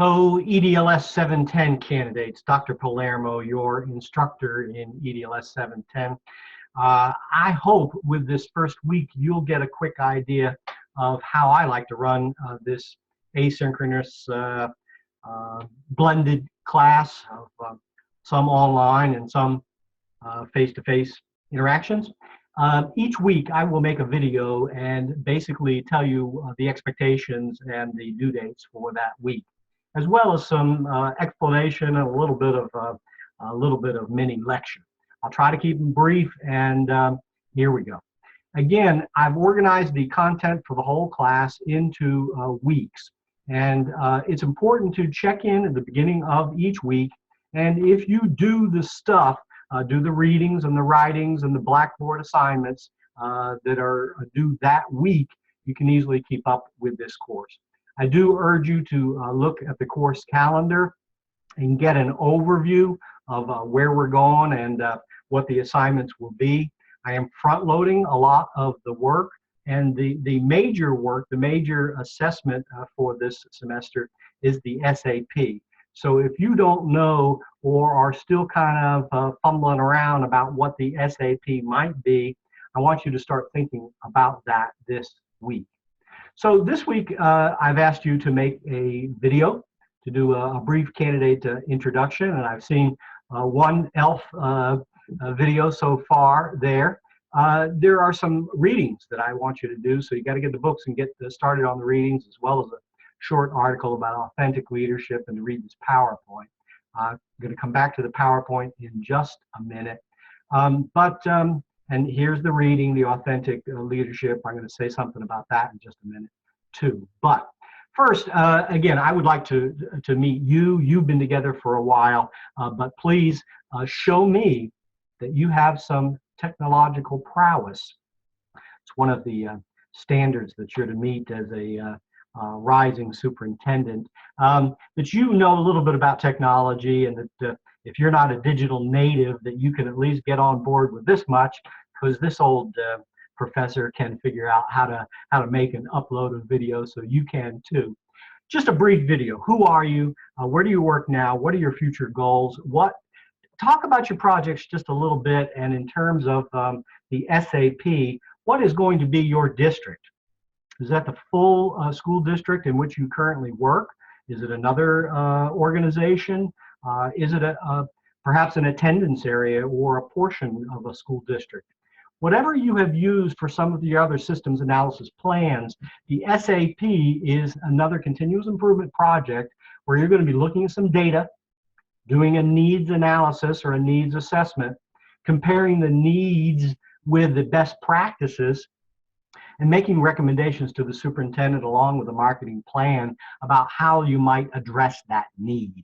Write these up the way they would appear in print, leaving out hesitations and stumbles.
Hello, EDLS 710 candidates. Dr. Palermo, your instructor in EDLS 710. I hope with this first week you'll get a quick idea of how I like to run this asynchronous blended class of some online and some face-to-face interactions. Each week I will make a video and basically tell you the expectations and the due dates for that week, as well as some explanation and a little bit of mini lecture. I'll try to keep them brief, and here we go. Again, I've organized the content for the whole class into weeks, and it's important to check in at the beginning of each week, and if you do the stuff, do the readings and the writings and the Blackboard assignments that are due that week, you can easily keep up with this course. I do urge you to look at the course calendar and get an overview of where we're going and what the assignments will be. I am front loading a lot of the work, and the major work, the major assessment for this semester is the SAP. So if you don't know or are still kind of fumbling around about what the SAP might be, I want you to start thinking about that this week. So this week, I've asked you to make a video to do a brief candidate introduction, and I've seen one ELF video so far there. There are some readings that I want you to do, so you got to get the books and get started on the readings, as well as a short article about authentic leadership, and to read this PowerPoint. I'm going to come back to the PowerPoint in just a minute. And here's the reading, the authentic leadership. I'm going to say something about that in just a minute too. But first, again, I would like to meet you. You've been together for a while, but please show me that you have some technological prowess. It's one of the standards that you're to meet as a rising superintendent, that you know a little bit about technology, and that if you're not a digital native, that you can at least get on board with this much, because this old professor can figure out how to make and upload a video, so you can too. Just a brief video. Who are you? Where do you work now? What are your future goals? Talk about your projects just a little bit, and in terms of the SAP, what is going to be your district? Is that the full school district in which you currently work? Is it another organization? Is it perhaps an attendance area or a portion of a school district? Whatever you have used for some of the other systems analysis plans, the SAP is another continuous improvement project where you're going to be looking at some data, doing a needs analysis or a needs assessment, comparing the needs with the best practices, and making recommendations to the superintendent along with a marketing plan about how you might address that need.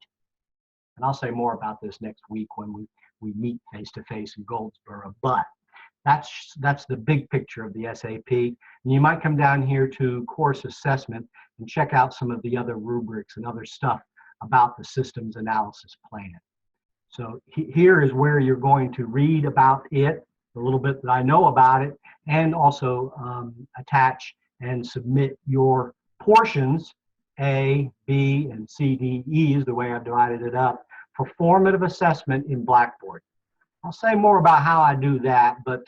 And I'll say more about this next week when we meet face-to-face in Goldsboro, but that's the big picture of the SAP. And you might come down here to course assessment and check out some of the other rubrics and other stuff about the systems analysis plan. So here is where you're going to read about it, a little bit that I know about it, and also attach and submit your portions, A, B, and C, D, E is the way I've divided it up, for formative assessment in Blackboard. I'll say more about how I do that, but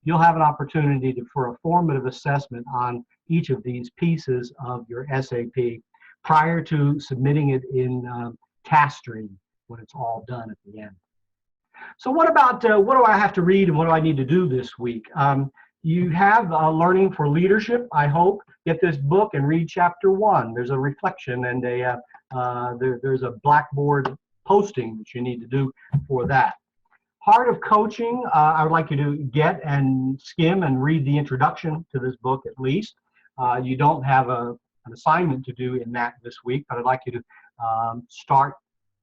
you'll have an opportunity for a formative assessment on each of these pieces of your SAP prior to submitting it in TaskStream when it's all done at the end. So what about, what do I have to read and what do I need to do this week? You have Learning for Leadership, I hope. Get this book and read chapter 1. There's a reflection and there's a Blackboard posting that you need to do for that. Heart of Coaching, I would like you to get and skim and read the introduction to this book at least. You don't have an assignment to do in that this week, but I'd like you to start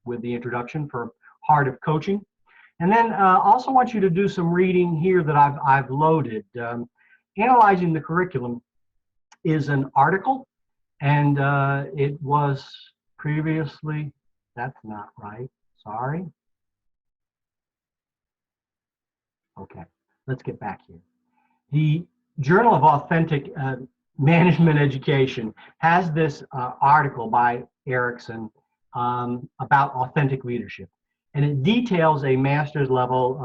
with the introduction for Heart of Coaching. And then also want you to do some reading here that I've loaded. Analyzing the Curriculum is an article, and it was previously, that's not right, sorry. Okay, let's get back here. The Journal of Authentic Management Education has this article by Erickson about authentic leadership. And it details a master's level,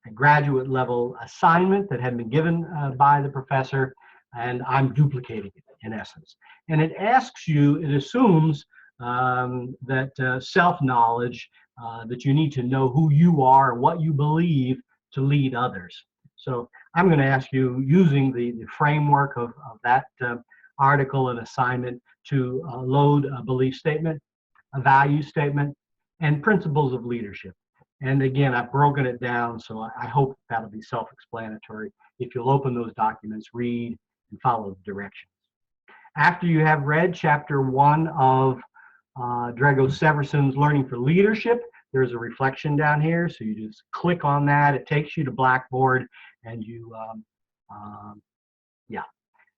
a graduate level assignment that had been given by the professor, and I'm duplicating it in essence. And it asks you, it assumes that self-knowledge, that you need to know who you are and what you believe to lead others. So I'm going to ask you, using the framework of that article and assignment, to load a belief statement, a value statement, and principles of leadership. And again, I've broken it down, so I hope that'll be self-explanatory. If you'll open those documents, read, and follow the directions. After you have read chapter 1 of Drago Severson's Learning for Leadership, there's a reflection down here, so you just click on that. It takes you to Blackboard, and you, yeah,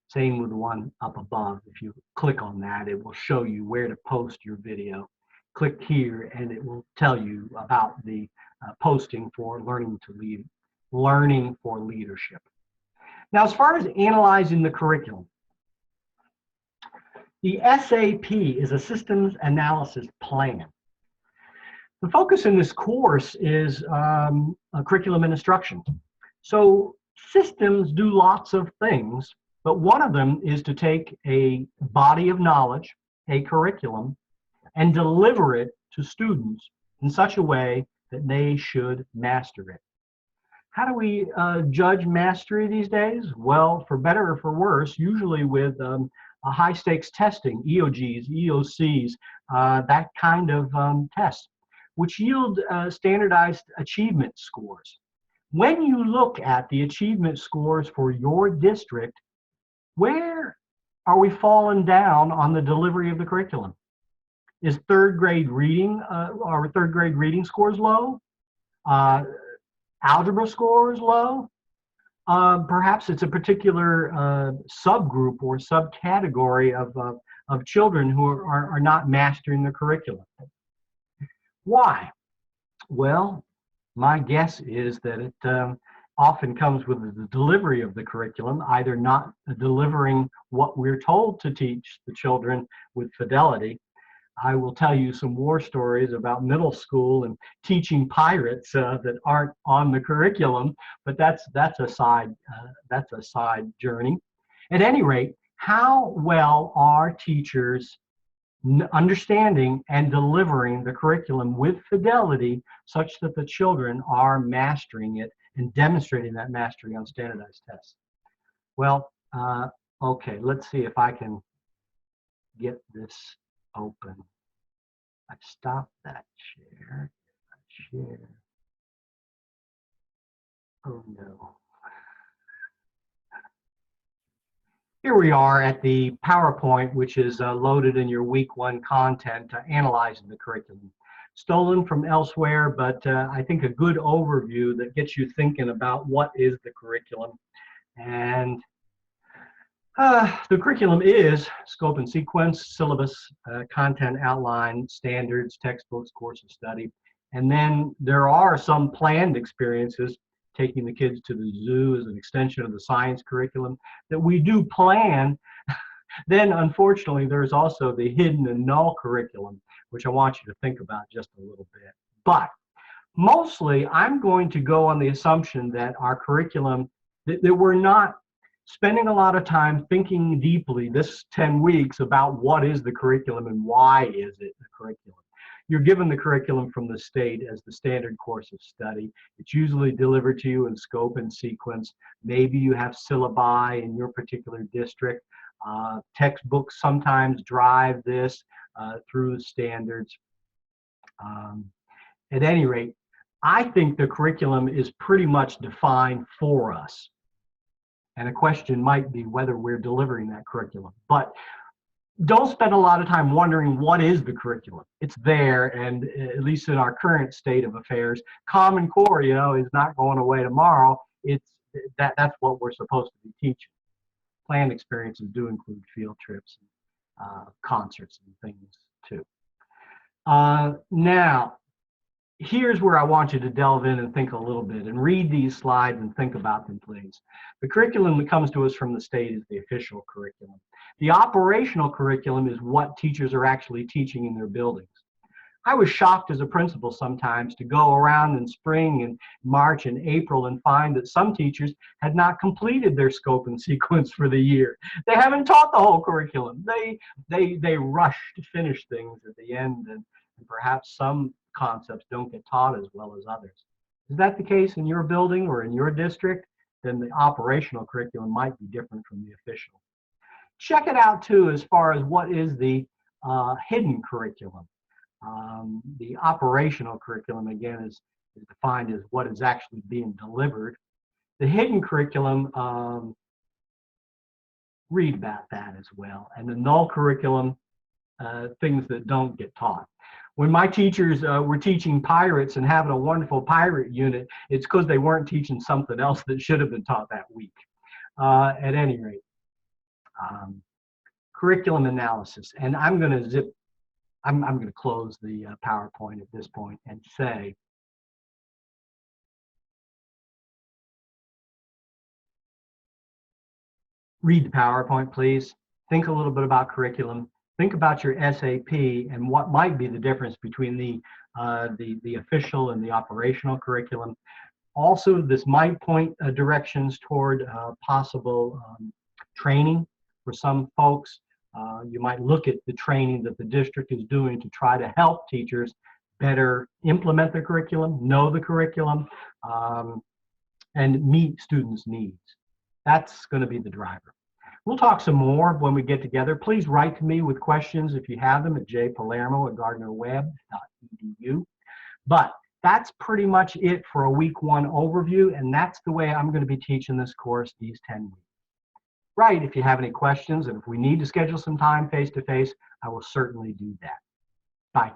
same with the one up above. If you click on that, it will show you where to post your video. Click here, and it will tell you about the posting for Learning for Leadership. Now, as far as analyzing the curriculum, the SAP is a systems analysis plan. The focus in this course is curriculum and instruction. So systems do lots of things, but one of them is to take a body of knowledge, a curriculum, and deliver it to students in such a way that they should master it. How do we judge mastery these days? Well, for better or for worse, usually with a high stakes testing, EOGs, EOCs, that kind of tests, which yield standardized achievement scores. When you look at the achievement scores for your district, where are we falling down on the delivery of the curriculum? Is third grade reading, are third grade reading scores low? Algebra scores low? Perhaps it's a particular subgroup or subcategory of children who are not mastering the curriculum. Why? Well, my guess is that it often comes with the delivery of the curriculum, either not delivering what we're told to teach the children with fidelity. I will tell you some war stories about middle school and teaching pirates that aren't on the curriculum, but that's a side journey. At any rate, how well are teachers understanding and delivering the curriculum with fidelity such that the children are mastering it and demonstrating that mastery on standardized tests? Well, okay, let's see if I can get this open. I've stopped that share. Oh no. Here we are at the PowerPoint, which is loaded in your week 1 content, analyzing the curriculum. Stolen from elsewhere, but I think a good overview that gets you thinking about what is the curriculum. And the curriculum is scope and sequence, syllabus, content outline, standards, textbooks, course of study. And then there are some planned experiences, taking the kids to the zoo as an extension of the science curriculum, that we do plan. Then, unfortunately, there's also the hidden and null curriculum, which I want you to think about just a little bit. But mostly, I'm going to go on the assumption that our curriculum, that we're not spending a lot of time thinking deeply this 10 weeks about what is the curriculum and why is it the curriculum. You're given the curriculum from the state as the standard course of study. It's usually delivered to you in scope and sequence. Maybe you have syllabi in your particular district. Textbooks sometimes drive this through the standards. At any rate, I think the curriculum is pretty much defined for us. And a question might be whether we're delivering that curriculum. But don't spend a lot of time wondering what is the curriculum. It's there, and at least in our current state of affairs, Common Core, you know, is not going away tomorrow. That's what we're supposed to be teaching. Planned experiences do include field trips, concerts, and things too. Now, here's where I want you to delve in and think a little bit and read these slides and think about them, please. The curriculum that comes to us from the state is the official curriculum. The operational curriculum is what teachers are actually teaching in their buildings. I was shocked as a principal sometimes to go around in spring and March and April and find that some teachers had not completed their scope and sequence for the year. They haven't taught the whole curriculum. They rush to finish things at the end, and perhaps some concepts don't get taught as well as others. Is that the case in your building or in your district? Then the operational curriculum might be different from the official. Check it out too as far as what is the hidden curriculum. The operational curriculum, again, is defined as what is actually being delivered. The hidden curriculum, read about that as well. And the null curriculum, things that don't get taught. When my teachers were teaching pirates and having a wonderful pirate unit, it's because they weren't teaching something else that should have been taught that week. At any rate, curriculum analysis. And I'm going to I'm going to close the PowerPoint at this point and say, read the PowerPoint, please. Think a little bit about curriculum. Think about your SAP and what might be the difference between the official and the operational curriculum. Also, this might point directions toward possible training for some folks. You might look at the training that the district is doing to try to help teachers better implement the curriculum, know the curriculum, and meet students' needs. That's going to be the driver. We'll talk some more when we get together. Please write to me with questions if you have them at jpalermo@gardnerwebb.edu. But that's pretty much it for a week 1 overview, and that's the way I'm going to be teaching this course these 10 weeks. Right, if you have any questions, and if we need to schedule some time face-to-face, I will certainly do that. Bye.